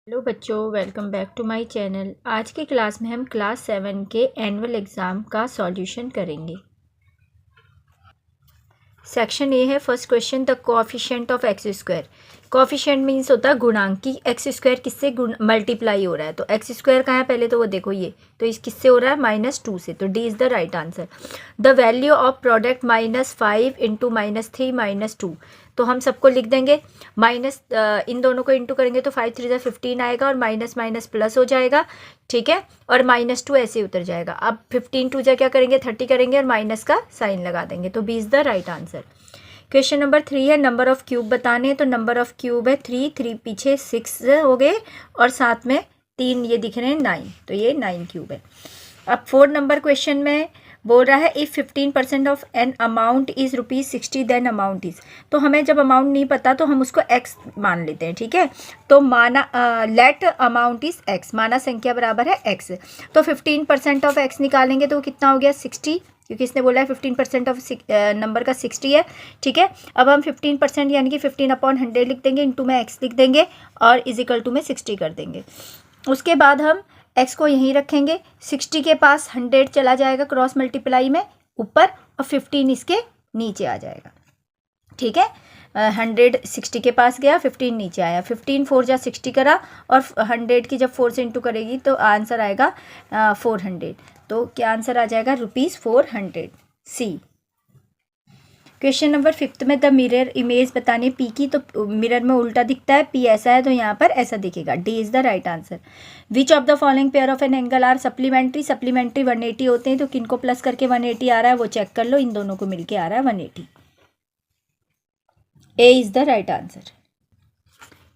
Hello बच्चों, welcome back to my channel. आज की क्लास में हम क्लास 7 के एनुअल एग्ज़ाम का सॉल्यूशन करेंगे। सेक्शन ए है first question, the coefficient of x square. Coefficient means होता है गुणांक की एक्स स्क्वायर किससे मल्टीप्लाई हो रहा है। तो एक्स स्क्वायर कहाँ है पहले तो वो देखो, ये तो इस किससे हो रहा है -2 से, तो D is the right answer. The value of product -5 into -3 -2, तो हम सबको लिख देंगे माइनस, इन दोनों को इंटू करेंगे तो 5 3 15 आएगा और माइनस माइनस प्लस हो जाएगा, ठीक है। और -2 ऐसे ही उतर जाएगा। अब 15 2 जा क्या करेंगे 30 करेंगे और माइनस का साइन लगा देंगे, तो B is the right answer. Question number 3 है नंबर ऑफ क्यूब बताने हैं। तो नंबर ऑफ क्यूब है 3 पीछे 6 हो गए और साथ में 3 ये दिख रहे हैं 9, तो ये 9 क्यूब है। अब 4 नंबर क्वेश्चन में बोल रहा है if 15% of an amount is ₹60 then amount is. तो हमें जब अमाउंट नहीं पता तो हम उसको x मान लेते हैं, ठीक है। तो माना लेट अमाउंट इज़ x, माना संख्या बराबर है x। तो 15% ऑफ x निकालेंगे तो कितना हो गया 60, क्योंकि इसने बोला है 15% ऑफ नंबर का 60 है, ठीक है। अब हम 15% यानी कि 15/100 लिख देंगे, इंटू में x लिख देंगे और इजिकल टू में 60 कर देंगे। उसके बाद हम x को यहीं रखेंगे, 60 के पास 100 चला जाएगा क्रॉस मल्टीप्लाई में ऊपर और 15 इसके नीचे आ जाएगा, ठीक है। 100 60 के पास गया, 15 नीचे आया, 15 4 जा 60 करा और 100 की जब 4 से इंटू करेगी तो आंसर आएगा 400। तो क्या आंसर आ जाएगा ₹400 सी। क्वेश्चन नंबर 5 में द मिरर इमेज बताने पी की, तो मिरर में उल्टा दिखता है, पी ऐसा है तो यहाँ पर ऐसा दिखेगा, D is the right answer. Which of the following pair of an angle are supplementary. Supplementary 180 होते हैं, तो किनको प्लस करके 180 आ रहा है वो चेक कर लो, इन दोनों को मिलके आ रहा है 180। A is the right answer.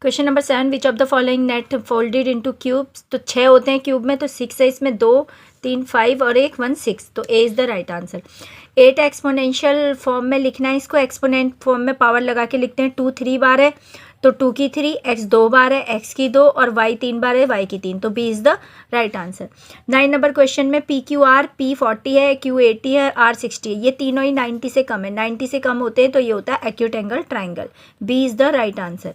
Question number 7, which of the following net folded into cubes. तो 6 होते हैं क्यूब में, तो 6 है इसमें, 2 3 5 और 1 1 6, तो A is the right answer. 8 exponential form में लिखना है इसको, एक्सपोनेंट फॉर्म में पावर लगा के लिखते हैं। 2 3 बार है तो 2 की 3, x 2 बार है x की 2 और y 3 बार है y की 3, तो B is the right answer. 9 number question में पी क्यू आर, p 40 है, q 80 है, r 60 है, ये तीनों ही 90 से कम है। 90 से कम होते हैं तो ये होता है acute angle triangle, B is the right answer.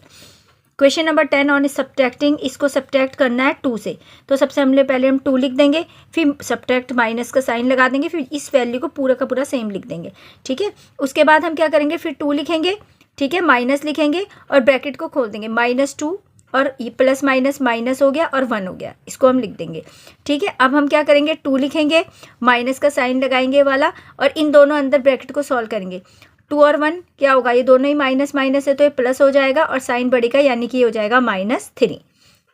Question number 10 on subtracting, इसको सब्ट्रैक्ट करना है 2 से, तो सबसे पहले हम 2 लिख देंगे, फिर सब्ट्रैक्ट माइनस का साइन लगा देंगे, फिर इस वैल्यू को पूरा का पूरा सेम लिख देंगे, ठीक है। उसके बाद हम क्या करेंगे, फिर 2 लिखेंगे, ठीक है, माइनस लिखेंगे और ब्रैकेट को खोल देंगे, -2 और ये प्लस माइनस माइनस हो गया और 1 हो गया, इसको हम लिख देंगे, ठीक है। अब हम क्या करेंगे, 2 लिखेंगे, माइनस का साइन लगाएंगे वाला और इन दोनों अंदर ब्रैकेट को सॉल्व करेंगे। 2 और 1 क्या होगा, ये दोनों ही माइनस माइनस है तो ये प्लस हो जाएगा और साइन बढ़ेगा, यानी कि ये हो जाएगा -3,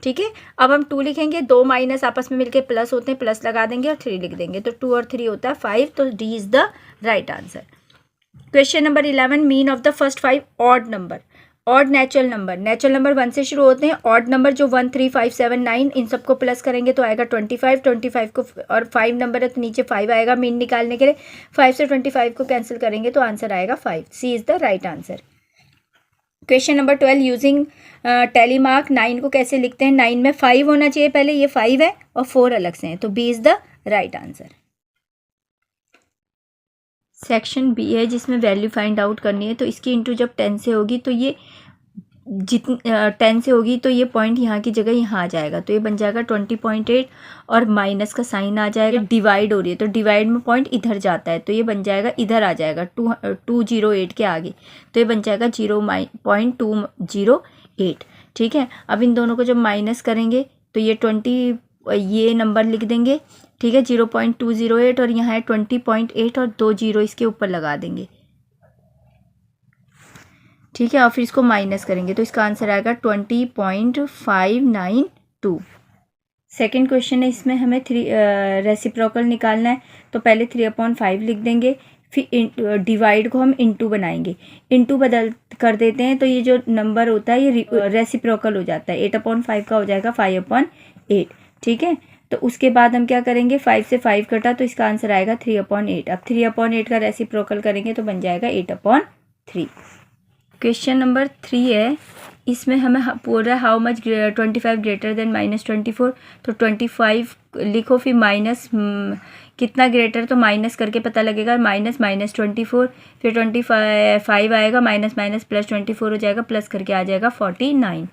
ठीक है। अब हम 2 लिखेंगे, 2 माइनस आपस में मिलके प्लस होते हैं, प्लस लगा देंगे और 3 लिख देंगे, तो 2 और 3 होता है 5, तो D is the right answer. Question number 11, mean of the first 5 odd number. Odd natural number 1 से शुरू होते हैं। ऑड नंबर जो 1 3 5 7 9, इन सबको प्लस करेंगे तो आएगा 25 को, और 5 नंबर है तो नीचे 5 आएगा मीन निकालने के लिए। 5 से 25 को कैंसिल करेंगे तो आंसर आएगा 5, C is the right answer. Question number 12, using tally mark 9 को कैसे लिखते हैं। 9 में 5 होना चाहिए पहले, ये 5 है और 4 अलग से हैं, तो B is the right answer. Section B है जिसमें वैल्यू फाइंड आउट करनी है, तो इसकी इंटू जब 10 से होगी तो ये 10 से होगी तो ये पॉइंट यहाँ की जगह यहाँ आ जाएगा, तो ये बन जाएगा 20.8 और माइनस का साइन आ जाएगा। डिवाइड हो रही है तो डिवाइड में पॉइंट इधर जाता है, तो ये बन जाएगा इधर आ जाएगा 208 के आगे, तो ये बन जाएगा 0.208, ठीक है। अब इन दोनों को जब माइनस करेंगे तो ये 20 ये नंबर लिख देंगे, ठीक है, 0.208 और यहाँ है 20.8 और 2 0 इसके ऊपर लगा देंगे, ठीक है। और फिर इसको माइनस करेंगे तो इसका आंसर आएगा 20.592। सेकेंड क्वेश्चन है, इसमें हमें रेसिप्रोकल निकालना है, तो पहले 3/5 लिख देंगे, फिर डिवाइड को हम इंटू बनाएंगे, इंटू बदल कर देते हैं तो ये जो नंबर होता है ये रेसिप्रोकल हो जाता है। 8/5 का हो जाएगा 5/8, ठीक है। तो उसके बाद हम क्या करेंगे, 5 से 5 कटा तो इसका आंसर आएगा 3/8। अब 3/8 का रेसिप्रोकल करेंगे तो बन जाएगा 8/3। क्वेश्चन नंबर 3 है, इसमें हमें बोल रहा है हाउ मच 25 ग्रेटर देन -24, तो 25 लिखो, फिर माइनस कितना ग्रेटर, तो माइनस करके पता लगेगा, -24, फिर 25 आएगा, माइनस माइनस प्लस 24 हो जाएगा, प्लस करके आ जाएगा 49।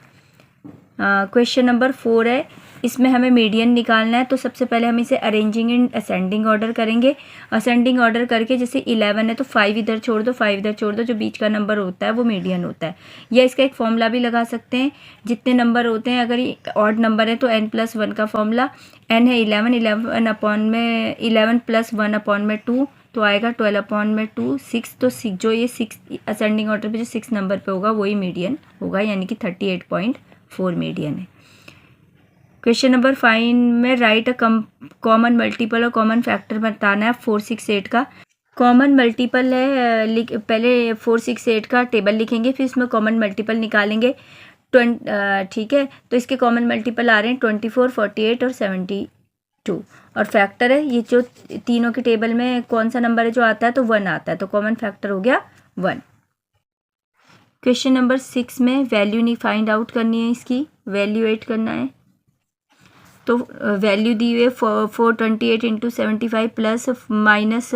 क्वेश्चन नंबर 4 है, इसमें हमें मीडियन निकालना है। तो सबसे पहले हम इसे अरेंजिंग इन असेंडिंग ऑर्डर करेंगे। असेंडिंग ऑर्डर करके जैसे 11 है तो 5 इधर छोड़ दो, 5 इधर छोड़ दो, जो बीच का नंबर होता है वो मीडियन होता है। या इसका एक फॉर्मूला भी लगा सकते हैं, जितने नंबर होते हैं, अगर ऑड नंबर है तो n+1 का फॉर्मूला, n है 11, 11 + 1 अपॉन में 2 तो आएगा 12 अपॉन में 2 6। तो जो ये 6 असेंडिंग ऑर्डर पे जो 6 नंबर पे होगा वही मीडियन होगा, यानी कि 38.4 मीडियन है। क्वेश्चन नंबर 5 में राइट अ कॉमन मल्टीपल और कॉमन फैक्टर बताना है 4, 6, 8 का। कॉमन मल्टीपल है, पहले 4, 6, 8 का टेबल लिखेंगे, फिर इसमें कॉमन मल्टीपल निकालेंगे। ठीक है, तो इसके कॉमन मल्टीपल आ रहे हैं 24, 48 और 72। और फैक्टर है, ये जो तीनों के टेबल में कौन सा नंबर है जो आता है, तो 1 आता है, तो कॉमन फैक्टर हो गया 1। क्वेश्चन नंबर 6 में वैल्यू नहीं फाइंड आउट करनी है, इसकी वैल्यूएट करना है। तो वैल्यू दी हुई है 428 इंटू 75 प्लस माइनस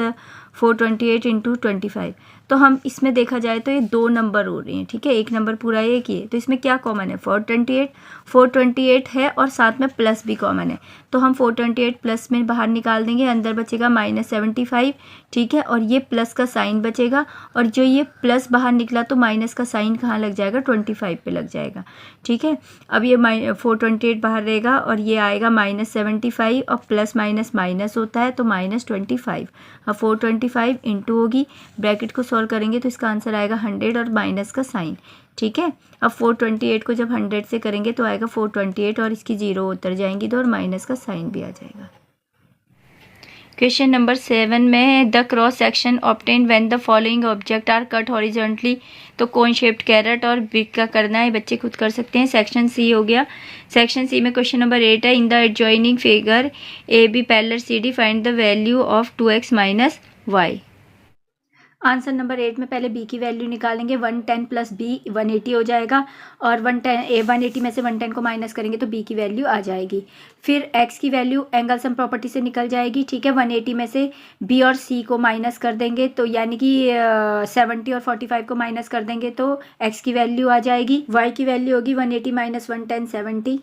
428 इंटू 25। तो हम इसमें देखा जाए तो ये 2 नंबर हो रहे हैं, ठीक है, एक नंबर पूरा एक ही है। तो इसमें क्या कॉमन है, 428 है और साथ में प्लस भी कॉमन है। तो हम 428 प्लस में बाहर निकाल देंगे, अंदर बचेगा -75, ठीक है, और ये प्लस का साइन बचेगा, और जो ये प्लस बाहर निकला तो माइनस का साइन कहाँ लग जाएगा, 25 पे लग जाएगा, ठीक है। अब ये 428 बाहर रहेगा और ये आएगा -75, और प्लस माइनस माइनस होता है तो -25। अब 425 इंटू होगी, ब्रैकेट को सॉल्व करेंगे तो इसका आंसर आएगा 100 और माइनस का साइन, ठीक है। अब 428 को जब 100 से करेंगे तो आएगा 428 और इसकी 0 उतर जाएंगी तो, और माइनस का साइन भी आ जाएगा। क्वेश्चन नंबर 7 में the cross section obtain when the following object are cut horizontally, तो कोन शेप्ड कैरेट और बिग का करना है, बच्चे खुद कर सकते हैं। सेक्शन सी हो गया। सेक्शन सी में क्वेश्चन नंबर 8 है, in the adjoining figure A B parallel C D find the value of 2x minus Y. Answer number 8 में पहले b की वैल्यू निकालेंगे, 110 प्लस b 180 हो जाएगा, और 180 में से 110 को माइनस करेंगे तो b की वैल्यू आ जाएगी। फिर x की वैल्यू एंगल सम प्रॉपर्टी से निकल जाएगी, ठीक है। 180 में से b और c को माइनस कर देंगे तो यानी कि 70 और 45 को माइनस कर देंगे तो x की वैल्यू आ जाएगी। y की वैल्यू होगी 180 माइनस 110 70।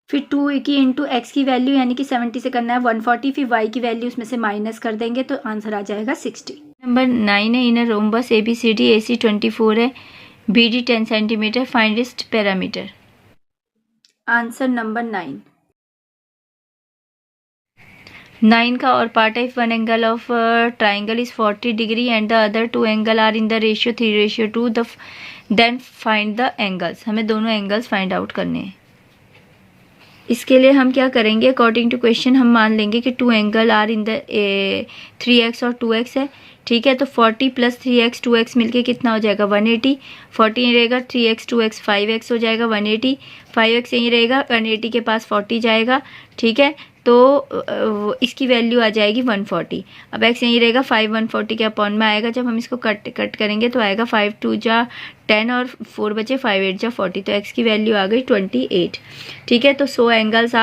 फिर 2 की इंटू एक्स की वैल्यू यानी कि 70 से करना है 140, फिर y की वैल्यू उसमें से माइनस कर देंगे तो आंसर आ जाएगा 60। नंबर 9 है, in a rhombus ABCD AC 24 है, BD 10 centimetre, find its parameter. Answer number 9 का और पार्ट है, if one angle of triangle is 40 degree and the other 2 angle are in the ratio 3:2 then find the angles. हमें दोनों angles find out करने हैं। इसके लिए हम क्या करेंगे, अकॉर्डिंग टू क्वेश्चन हम मान लेंगे कि 2 angle are in the 3x और 2x है, ठीक है। तो 40 प्लस 3x 2x मिलके कितना हो जाएगा 180, 40 रहेगा 3x 2x 5x हो जाएगा 180, 5x यहीं रहेगा, 180 के पास 40 जाएगा, ठीक है। तो इसकी वैल्यू आ जाएगी 140। अब x यहीं रहेगा, 5 140 के अपॉन में आएगा। जब हम इसको कट करेंगे तो आएगा 5 2 जा 10 और 4 बचे, 5 8 जा 40, तो x की वैल्यू आ गई 28, ठीक है। तो 100 एंगल्स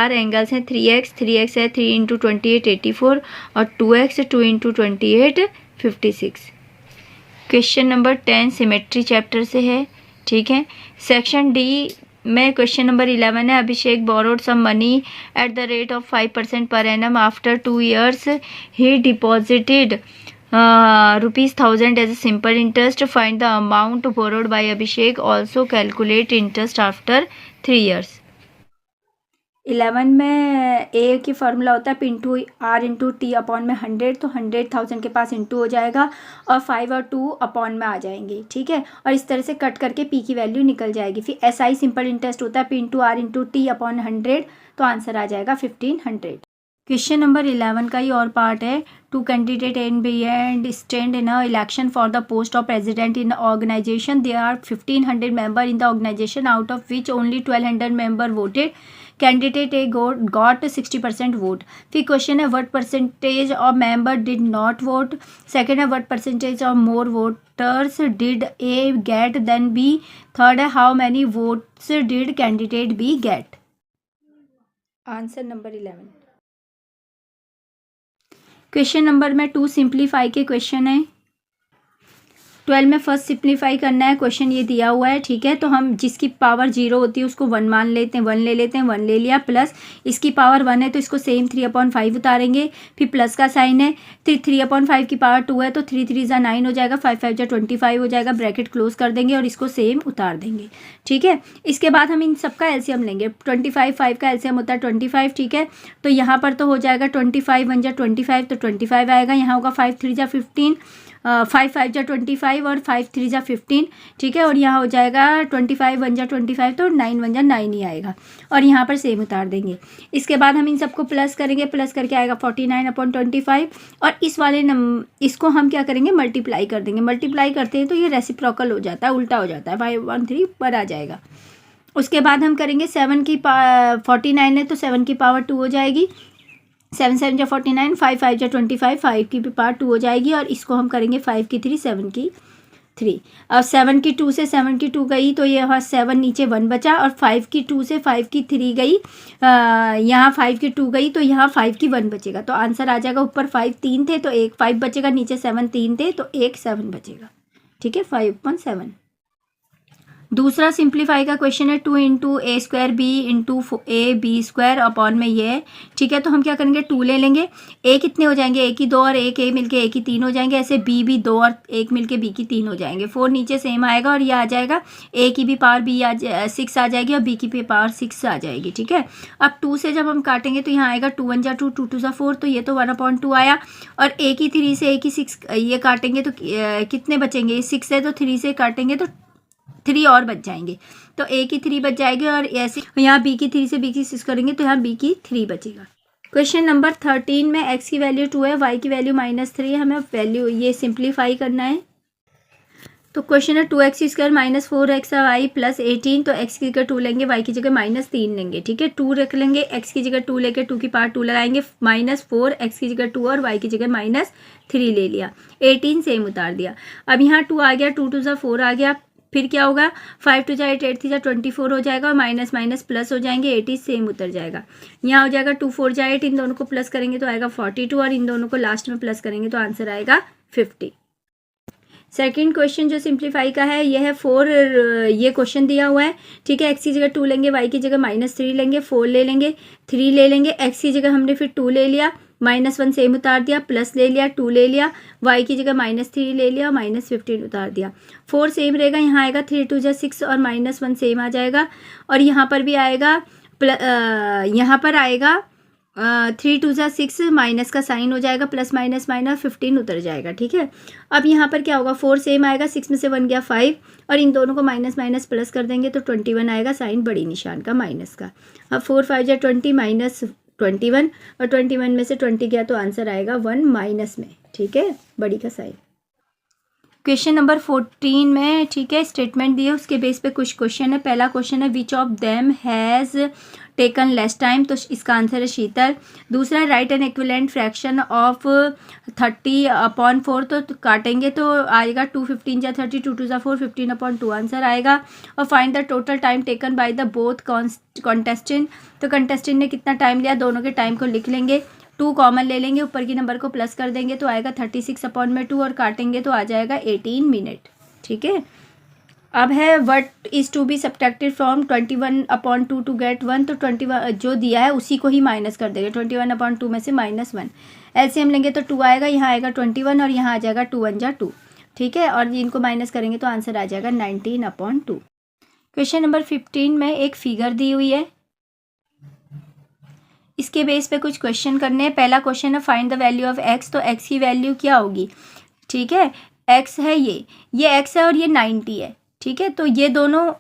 हैं 3x है 3 इंटू 28 84 और 2x 2 into 28 56। Question number 10 symmetry chapter से है, ठीक है। सेक्शन डी में क्वेश्चन नंबर 11 है, Abhishek borrowed some money at the rate of 5% per annum after 2 years he deposited ₹1000 as a simple interest. Find the amount borrowed by Abhishek. Also calculate interest after 3 years. 11 में ए की formula होता है P into R into T upon में 100, तो 100,000 के पास into हो जाएगा और 5 और 2 अपॉन में आ जाएंगे, ठीक है। और इस तरह से कट करके पी की वैल्यू निकल जाएगी। फिर SI सिंपल इंटरेस्ट होता है P into R into T upon 100, तो आंसर आ जाएगा 1500। क्वेश्चन नंबर 11 का ही और पार्ट है, 2 candidate A and B and stand in a election for the post of president in the organization. There are 1500 member in the organization, out of which only 1200 member voted. Candidate A got 60% vote. फिर question है what percentage of member did not vote. Second है what percentage of more voters did A get than B. Third है how many votes did candidate B get. Answer number 11। Question number में 2 simplify के question है। 12 में first simplify करना है, question ये दिया हुआ है, ठीक है। तो हम जिसकी पावर 0 होती है उसको 1 मान लेते हैं, 1 ले लेते हैं, 1 ले लिया, प्लस इसकी पावर 1 है तो इसको सेम 3/5 उतारेंगे, फिर प्लस का साइन है, फिर 3/5 की पावर 2 है तो 3 3 जा 9 हो जाएगा, 5 5 जा 25 हो जाएगा, ब्रैकेट क्लोज कर देंगे और इसको सेम उतार देंगे, ठीक है। इसके बाद हम इन सबका एलसीएम लेंगे, 25 5 का एलसीएम होता है 25, ठीक है। तो यहाँ पर तो हो जाएगा 25 1 जा 25 तो 25 आएगा, यहाँ होगा 5 3 जा 15, 5 5 जा 25 और 5 3 जा 15, ठीक है। और यहाँ हो जाएगा 25 1 जा 25 तो 9 1 जा 9 ही आएगा और यहाँ पर सेम उतार देंगे। इसके बाद हम इन सबको प्लस करेंगे, प्लस करके आएगा 49/25 और इस वाले इसको हम क्या करेंगे, मल्टीप्लाई कर देंगे। मल्टीप्लाई करते हैं तो ये रेसिप्रोकल हो जाता है, उल्टा हो जाता है, 513 पर आ जाएगा। उसके बाद हम करेंगे 7 की 49 है तो 7 की पावर 2 हो जाएगी, 7 7 जा 49, 5 5 जा 25, 5 की पावर 2 हो जाएगी और इसको हम करेंगे 5 की 3, 7 की 3। अब 7 की 2 से 7 की 2 गई तो ये 7 नीचे 1 बचा और 5 की 2 से 5 की 3 गई, यहाँ 5 की 2 गई तो यहाँ 5 की 1 बचेगा। तो आंसर आ जाएगा, ऊपर 5 3 थे तो एक 5 बचेगा, नीचे 7 3 थे तो एक 7 बचेगा, ठीक है, 5/7। दूसरा सिंप्लीफाई का क्वेश्चन है 2 into A square B into A B square upon में ये है, ठीक है। तो हम क्या करेंगे, 2 ले लेंगे, ए कितने हो जाएंगे, ए की 2 और एक ए मिलके ए की 3 हो जाएंगे, ऐसे बी भी 2 और एक मिलके बी की 3 हो जाएंगे, 4 नीचे सेम आएगा और ये आ जाएगा ए की भी पावर बी 6 आ जाएगी और बी की भी पावर 6 आ जाएगी, ठीक है। अब 2 से जब हम काटेंगे तो यहाँ आएगा 2 1 जा 2, 2 2 जा 4 तो ये तो 1/2 आया और ए की 3 से ए की 6 ये काटेंगे तो कितने बचेंगे, 6 है तो 3 से काटेंगे तो 3 और बच जाएंगे, तो ए की 3 बच जाएगी और ऐसे यहाँ बी की 3 से बी की 6 करेंगे तो यहाँ बी की 3 बचेगा। क्वेश्चन नंबर 13 में एक्स की वैल्यू 2 है, वाई की वैल्यू -3 है, हमें वैल्यू ये सिंप्लीफाई करना है। तो क्वेश्चन है 2x² - 4xy + 18, तो x की जगह 2 लेंगे, y की जगह -3 लेंगे, ठीक है। 2 रख लेंगे, x की जगह 2 लेके 2 की पावर 2 लगाएंगे, -4 x की जगह 2 और y की जगह -3 ले लिया, 18 सेम उतार दिया। अब यहाँ 2 आ गया, 2 2 जा 4 आ गया, फिर क्या होगा, 5 2 जा 8, 8 3 जा 24 हो जाएगा और माइनस माइनस प्लस हो जाएंगे, 80 सेम उतर जाएगा। यहाँ हो जाएगा 2 4 जा 8, इन दोनों को प्लस करेंगे तो आएगा 42 और इन दोनों को लास्ट में प्लस करेंगे तो आंसर आएगा 50। सेकंड क्वेश्चन जो सिंप्लीफाई का है यह है 4, ये क्वेश्चन दिया हुआ है, ठीक है। एक्स की जगह 2 लेंगे, वाई की जगह -3 लेंगे, 4 ले लेंगे, 3 ले लेंगे, एक्स की जगह हमने फिर 2 ले लिया, -1 सेम उतार दिया, प्लस ले लिया, 2 ले लिया, वाई की जगह -3 ले लिया, -15 उतार दिया, 4 सेम रहेगा, यहाँ आएगा 3 2 जा 6 और -1 सेम आ जाएगा और यहाँ पर भी आएगा यहाँ पर आएगा 3 2 जा 6, माइनस का साइन हो जाएगा, प्लस माइनस माइनस 15 उतर जाएगा, ठीक है। अब यहाँ पर क्या होगा, 4 सेम आएगा, 6 में से 1 गया 5 और इन दोनों को माइनस माइनस प्लस कर देंगे तो 21 आएगा, साइन बड़ी निशान का माइनस का। अब 4 5 जा 20 -21 और 21 में से 20 गया तो आंसर आएगा 1 माइनस में, ठीक है, बड़ी का साइन। क्वेश्चन नंबर 14 में, ठीक है, स्टेटमेंट दिए उसके बेस पे कुछ क्वेश्चन है। पहला क्वेश्चन है which of them has taken less time, तो इसका आंसर है शीतल। दूसरा right N equivalent fraction of 30/4, तो काटेंगे तो आएगा 2 15 जा 30, 2 2 जा 4, 15/2 आंसर आएगा। और find the total time taken by the both contestant, तो कंटेस्टेंट ने कितना टाइम लिया, दोनों के टाइम को लिख लेंगे, 2 कॉमन ले लेंगे, ऊपर की नंबर को प्लस कर देंगे तो आएगा 36/2 और काटेंगे तो आ जाएगा 18 मिनट, ठीक है। अब है what is to be subtracted from 21/2 to get 1, तो 21 जो दिया है उसी को ही माइनस कर देंगे, 21/2 में से -1, एलसीएम लेंगे तो 2 आएगा, यहाँ आएगा 21 और यहाँ आ जाएगा 2 1 जा 2, ठीक है। और इनको माइनस करेंगे तो आंसर आ जाएगा 19/2। क्वेश्चन नंबर 15 में एक फिगर दी हुई है, इसके बेस पे कुछ क्वेश्चन करने हैं। पहला क्वेश्चन है find the value of x, तो एक्स की वैल्यू क्या होगी, ठीक है। एक्स है ये एक्स है और ये 90 है, ठीक है। तो ये दोनों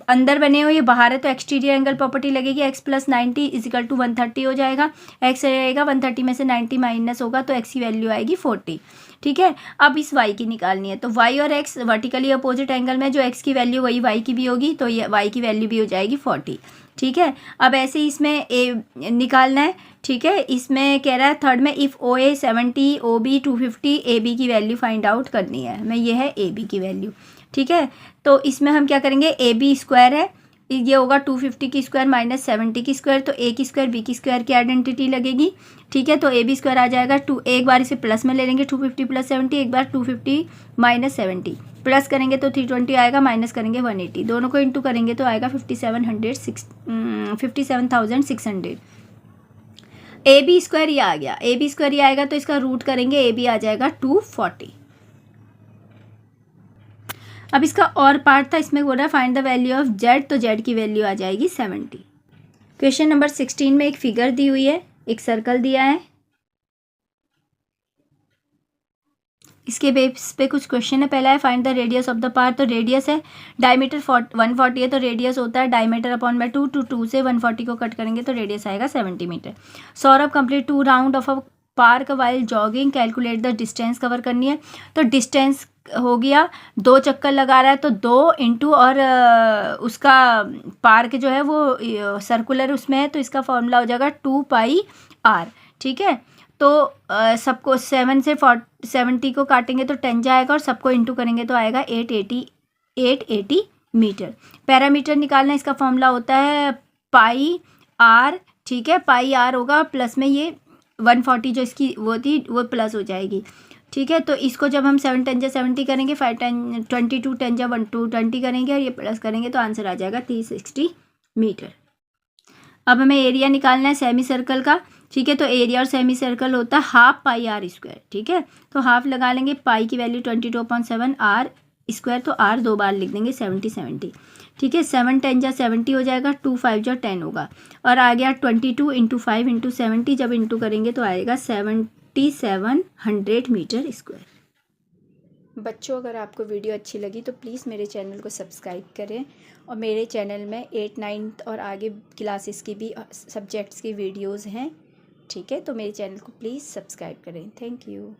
अंदर बने हुए, ये बाहर है तो एक्सटीरियर एंगल प्रॉपर्टी लगेगी, x + 90 = 130 हो जाएगा। x रहेगा 130 में से 90 माइनस होगा तो x की वैल्यू आएगी 40, ठीक है। अब इस y की निकालनी है, तो y और x वर्टिकली अपोजिट एंगल में, जो x की वैल्यू वही y की भी होगी तो ये y की वैल्यू भी हो जाएगी 40, ठीक है। अब ऐसे ही इसमें a निकालना है, ठीक है। इसमें कह रहा है थर्ड में इफ़ OA 70 OB 250 AB की वैल्यू फाइंड आउट करनी है हमें, ये है AB की वैल्यू, ठीक है। तो इसमें हम क्या करेंगे, AB स्क्वायर है ये होगा 250 की स्क्वायर माइनस 70 की स्क्वायर, तो ए की स्क्वायर बी की स्क्वायर की आइडेंटिटी लगेगी, ठीक है। तो ए बी स्क्वायर आ जाएगा एक बार इसे प्लस में ले लेंगे 250 प्लस 70, एक बार 250 माइनस 70, प्लस करेंगे तो 320 आएगा, माइनस करेंगे 180, दोनों को इंटू करेंगे तो आएगा 57,600। ए बी स्क्वायर ये आ गया, ए बी स्क्वायर ये आएगा तो इसका रूट करेंगे, ए बी आ जाएगा 240। अब इसका और पार्ट था, इसमें बोल रहा है find the value of Z, तो जेड की वैल्यू आ जाएगी 70। क्वेश्चन नंबर 16 में एक फिगर दी हुई है, एक सर्कल दिया है, इसके बेस पे कुछ क्वेश्चन है। पहला है find the radius of the part, तो रेडियस है, डायमीटर 140 है तो रेडियस होता है डायमीटर अपॉन बाय 2, 2 से 140 को कट करेंगे तो रेडियस आएगा 70 metre. Saurabh complete 2 round of a park while jogging, calculate the distance cover करनी है, तो डिस्टेंस हो गया 2 चक्कर लगा रहा है तो 2 इंटू और उसका पार्क जो है वो सर्कुलर उसमें है तो इसका फॉर्मूला हो जाएगा 2πr, ठीक है। तो सबको 7 से 70 को काटेंगे तो 10 जाएगा और सबको इंटू करेंगे तो आएगा 880 मीटर। पैरामीटर निकालना, इसका फॉर्मूला होता है पाई आर, ठीक है। पाई आर होगा प्लस में ये 140 जो इसकी वो थी वो प्लस हो जाएगी, ठीक है। तो इसको जब हम 7 10 70 करेंगे, 5 10 22 10 120 करेंगे और ये प्लस करेंगे तो आंसर आ जाएगा 360 मीटर। अब हमें एरिया निकालना है सेमी सर्कल का, ठीक है। तो एरिया और सेमी सर्कल होता है हाफ पाई आर स्क्वायर, ठीक है। तो हाफ लगा लेंगे, पाई की वैल्यू 22/7, आर स्क्वायर तो आर 2 बार लिख देंगे 70, ठीक है। 7 10 जा 70 हो जाएगा, 2 5 जा 10 होगा और आ गया 22 इंटू 5 इंटू 70, जब इंटू करेंगे तो आएगा 7700 मीटर स्क्वायर। बच्चों, अगर आपको वीडियो अच्छी लगी तो प्लीज़ मेरे चैनल को सब्सक्राइब करें और मेरे चैनल में 8 9 और आगे क्लासेस की भी सब्जेक्ट्स की वीडियोस हैं, ठीक है। तो मेरे चैनल को प्लीज़ सब्सक्राइब करें। Thank you.